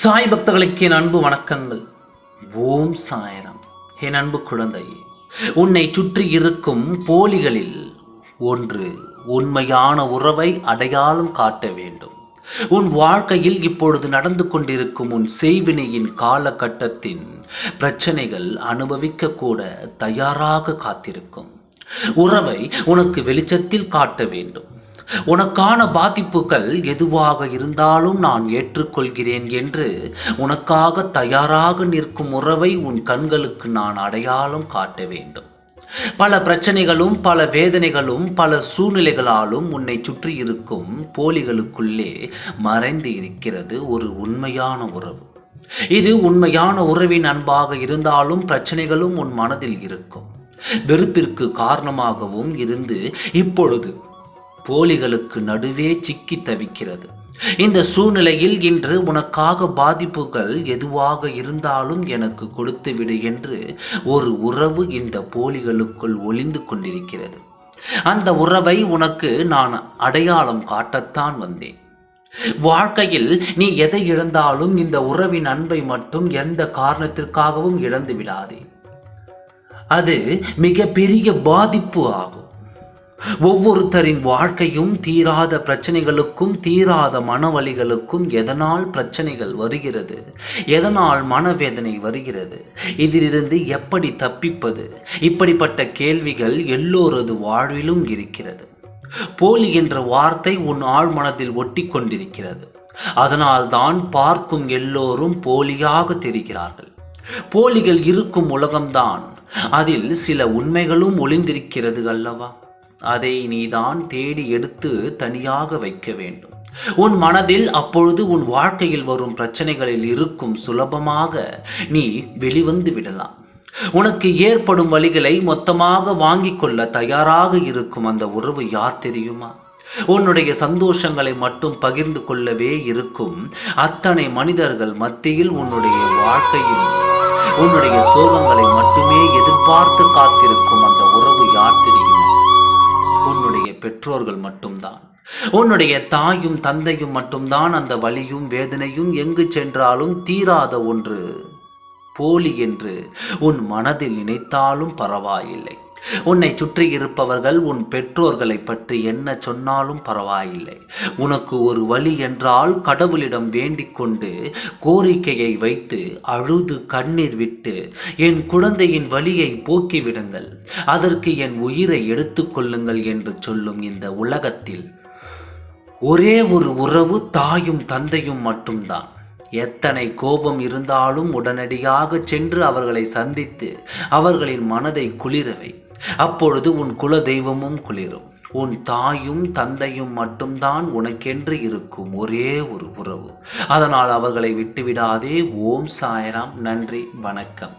சாய் பக்தர்களுக்கு என் அன்பு வணக்கங்கள். ஓம் சாய்ராம். என் அன்பு குழந்தையே, உன்னை சுற்றி இருக்கும் போலிகளில் ஒன்று உண்மையான உறவை அடையாளம் காட்ட வேண்டும். உன் வாழ்க்கையில் இப்பொழுது நடந்து கொண்டிருக்கும் உன் செய்வினையின் காலகட்டத்தின் பிரச்சனைகள் அனுபவிக்க கூட தயாராக காத்திருக்கும் உறவை உனக்கு வெளிச்சத்தில் காட்ட வேண்டும். உனக்கான பாதிப்புகள் எதுவாக இருந்தாலும் நான் ஏற்றுக்கொள்கிறேன் என்று உனக்காக தயாராக நிற்கும் உறவை உன் கண்களுக்கு நான் அடையாளம் காட்ட வேண்டும். பல பிரச்சனைகளும் பல வேதனைகளும் பல சூழ்நிலைகளாலும் உன்னை சுற்றி இருக்கும் போலிகளுக்குள்ளே மறைந்து இருக்கிறது ஒரு உண்மையான உறவு. இது உண்மையான உறவின் அன்பாக இருந்தாலும் பிரச்சனைகளும் உன் மனதில் இருக்கும். வெறுப்பிற்கு காரணமாகவும் இருந்து இப்பொழுது போலிகளுக்கு நடுவே சிக்கி தவிக்கிறது. இந்த சூழ்நிலையில் இன்று உனக்காக பாதிப்புகள் எதுவாக இருந்தாலும் எனக்கு கொடுத்துவிடு என்று ஒரு உறவு இந்த போலிகளுக்குள் ஒளிந்து கொண்டிருக்கிறது. அந்த உறவை உனக்கு நான் அடையாளம் காட்டத்தான் வந்தேன். வாழ்க்கையில் நீ எதை இழந்தாலும் இந்த உறவின் அன்பை மட்டும் எந்த காரணத்திற்காகவும் இழந்து விடாதே. அது மிக பெரிய பாதிப்பு ஆகும். ஒவ்வொருத்தரின் வாழ்க்கையும் தீராத பிரச்சனைகளுக்கும் தீராத மனவலிகளுக்கும் எதனால் பிரச்சனைகள் வருகிறது, எதனால் மனவேதனை வருகிறது, இதிலிருந்து எப்படி தப்பிப்பது, இப்படிப்பட்ட கேள்விகள் எல்லோரது வாழ்விலும் இருக்கிறது. போலி என்ற வார்த்தை உன் ஆழ்மனதில் ஒட்டி கொண்டிருக்கிறது. அதனால் தான் பார்க்கும் எல்லோரும் போலியாக தெரிகிறார்கள். போலிகள் இருக்கும் உலகம்தான், அதில் சில உண்மைகளும் ஒளிந்திருக்கிறது அல்லவா? அதை நீதான் தேடி எடுத்து தனியாக வைக்க வேண்டும். உன் மனதில் அப்பொழுது உன் வாழ்க்கையில் வரும் பிரச்சனைகளில் இருக்கும் சுலபமாக நீ வெளிவந்து விடலாம். உனக்கு ஏற்படும் வழிகளை மொத்தமாக வாங்கிக் கொள்ள தயாராக இருக்கும் அந்த உறவு யார் தெரியுமா? உன்னுடைய சந்தோஷங்களை மட்டும் பகிர்ந்து கொள்ளவே இருக்கும் அத்தனை மனிதர்கள் மத்தியில் உன்னுடைய வாழ்க்கையில் உன்னுடைய சோகங்களை மட்டுமே எதிர்பார்த்து காத்திருக்கும் அந்த உறவு யார் தெரியுமா? உன்னுடைய பெற்றோர்கள் மட்டும்தான். உன்னுடைய தாயும் தந்தையும் மட்டும்தான். அந்த வலியும் வேதனையும் எங்கு சென்றாலும் தீராத ஒன்று போலி என்று உன் மனதில் நினைத்தாலும் பரவாயில்லை. உன்னை சுற்றி இருப்பவர்கள் உன் பெற்றோர்களை பற்றி என்ன சொன்னாலும் பரவாயில்லை. உனக்கு ஒரு வழி என்றால் கடவுளிடம் வேண்டிக் கொண்டு கோரிக்கையை வைத்து அழுது கண்ணீர் விட்டு என் குழந்தையின் வலியை போக்கிவிடுங்கள், அதற்கு என் உயிரை எடுத்துக்கொள்ளுங்கள் என்று சொல்லும் இந்த உலகத்தில் ஒரே ஒரு உறவு தாயும் தந்தையும் மட்டும்தான். எத்தனை கோபம் இருந்தாலும் உடனடியாக சென்று அவர்களை சந்தித்து அவர்களின் மனதை குளிரவை. அப்பொழுது உன் குல தெய்வமும் குளிரும். உன் தாயும் தந்தையும் மட்டும்தான் உனக்கென்று இருக்கும் ஒரே ஒரு உறவு. அதனால் அவர்களை விட்டுவிடாதே. ஓம் சாய்ராம். நன்றி, வணக்கம்.